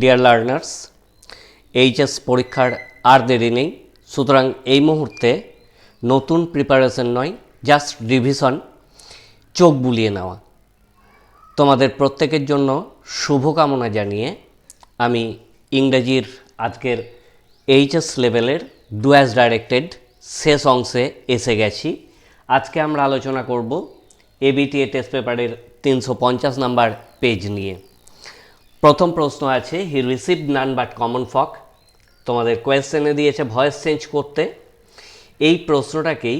Dear learners, HS পরীক্ষার আর দেরি নেই। সুতরাং এই মুহূর্তে নতুন প্রিপারেশন নয়, জাস্ট রিভিশন, চোখ বুলিয়ে নেওয়া। তোমাদের প্রত্যেকের জন্য শুভকামনা জানিয়ে আমি ইংরেজির আজকের এইচএস লেভেলের ডু অ্যাজ ডাইরেক্টেড শেষ অংশে এসে গেছি। আজকে আমরা আলোচনা করব এবিটিএ টেস্ট পেপারের 350 নাম্বার পেজ নিয়ে। প্রথম প্রশ্ন আছে, he received none but common folk. তোমাদের কোয়েশ্চেনে দিয়েছে ভয়েস চেঞ্জ করতে। এই প্রশ্নটাকেই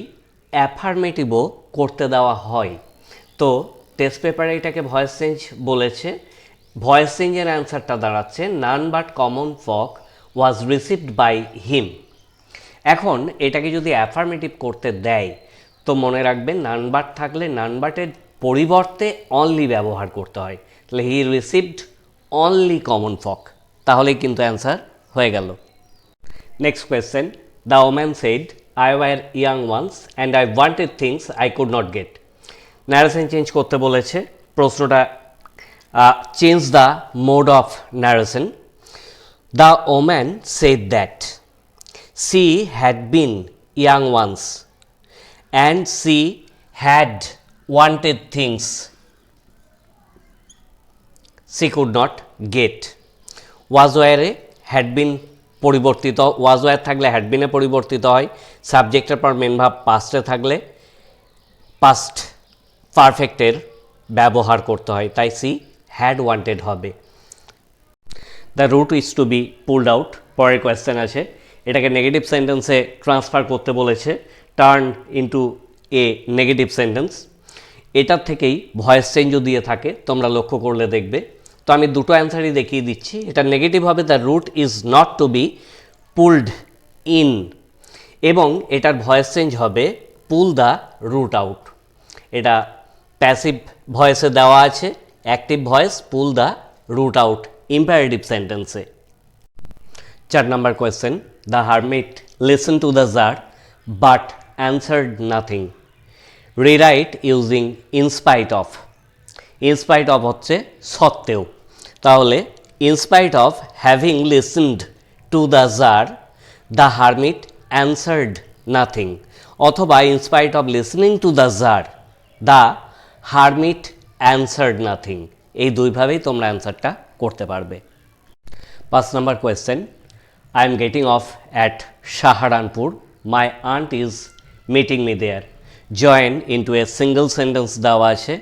অ্যাফার্মেটিভও করতে দেওয়া হয়। তো টেস্ট পেপারে এটাকে ভয়েস চেঞ্জ বলেছে। ভয়েস চেঞ্জের অ্যান্সারটা দাঁড়াচ্ছে নান বাট কমন ফক ওয়াজ রিসিভড বাই হিম। এখন এটাকে যদি অ্যাফার্মেটিভ করতে দেয় তো মনে রাখবেন নান বাট থাকলে নান বাটের পরিবর্তে অনলি ব্যবহার করতে হয়। তাহলে হি রিসিভড অনলি কমন ফক, তাহলেই কিন্তু অ্যান্সার হয়ে গেল। Next question, the woman said I were young once and I wanted things I could not get. Narration change করতে বলেছে। প্রশ্নটা change the mode of narration. The woman said that she had been young once and she had wanted things she could not get. was where had been পরিবর্তিত, was where থাকলে had been এ পরিবর্তিত হয়। সাবজেক্টের পর main ভাব পাস্টে থাকলে past পারফেক্টের ব্যবহার করতে হয়, তাই she had wanted হবে। The root is to be pulled out. পরের কোয়েশ্চেন আছে, এটাকে নেগেটিভ সেন্টেন্সে ট্রান্সফার করতে বলেছে, turn into a negative sentence. এটার থেকেই ভয়েস চেঞ্জও দিয়ে থাকে, তোমরা লক্ষ্য করলে দেখবে। তো আমি দুটো অ্যান্সারই দেখিয়ে দিচ্ছি। এটা নেগেটিভ হবে the root is not to be pulled in, এবং এটার ভয়েস চেঞ্জ হবে পুল দ্য রুট আউট। এটা প্যাসিভ ভয়েসে দেওয়া আছে, active voice pull the root out imperative সেন্টেন্সে। 4 number question, the hermit listen to the jar but answered nothing. Rewrite using in spite of. In spite of হচ্ছে সত্ত্বেও, তাহলে in spite of having listened to the jar the hermit answered nothing, অথবা in spite of listening to the jar the hermit answered nothing. এই দুইভাবেই তোমরা অ্যান্সারটা করতে পারবে। 5 নম্বর question, I am getting off at Saharanpur. My aunt is meeting me there. Join into a single sentence দেওয়া আছে।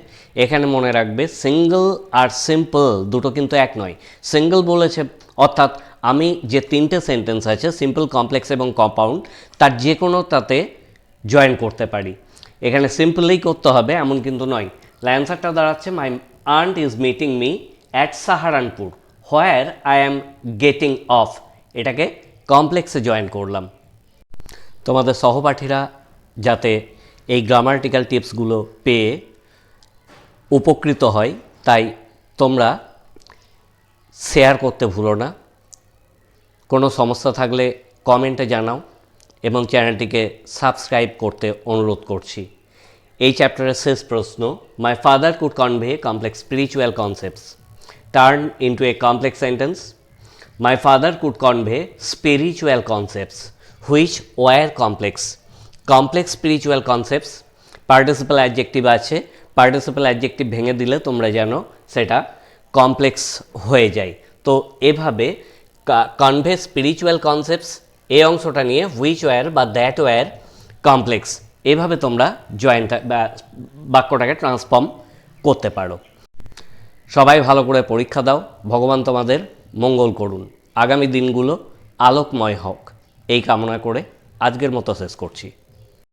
এখানে মনে রাখবে সিঙ্গল আর সিম্পল দুটো কিন্তু এক নয়। সিঙ্গল বলেছে অর্থাৎ আমি যে 3টে সেন্টেন্স আছে সিম্পল, কমপ্লেক্স এবং কম্পাউন্ড, তার যে কোনো তাতে জয়েন করতে পারি। এখানে সিম্পলেই করতে হবে এমন কিন্তু নয়। অ্যান্সারটা দাঁড়াচ্ছে my aunt is meeting me at Saharanpur where I am getting off. এটাকে কমপ্লেক্সে জয়েন করলাম। তোমাদের সহপাঠীরা যাতে এই গ্রামাটিক্যাল টিপসগুলো পেয়ে উপকৃত হয়, তাই তোমরা শেয়ার করতে ভুলো না। কোনো সমস্যা থাকলে কমেন্টে জানাও এবং চ্যানেলটিকে সাবস্ক্রাইব করতে অনুরোধ করছি। এই চ্যাপ্টারের শেষ প্রশ্ন, my father could convey complex spiritual concepts. Turn into A complex sentence. My father could convey spiritual concepts which were complex. Complex spiritual concepts, participle adjective আছে, participle adjective ভেঙে দিলে তোমরা জানো সেটা কমপ্লেক্স হয়ে যায়। তো এভাবে কনভে স্পিরিচুয়াল কনসেপ্টস এই অংশটা নিয়ে হুইচ ওয়্যার বা দ্যাট ওয়্যার কমপ্লেক্স, এভাবে তোমরা জয়েন্ট বাক্যটাকে ট্রান্সফর্ম করতে পারো। সবাই ভালো করে পরীক্ষা দাও, ভগবান তোমাদের মঙ্গল করুন, আগামী দিনগুলো আলোকময় হোক এই কামনা করে আজকের মতো শেষ করছি।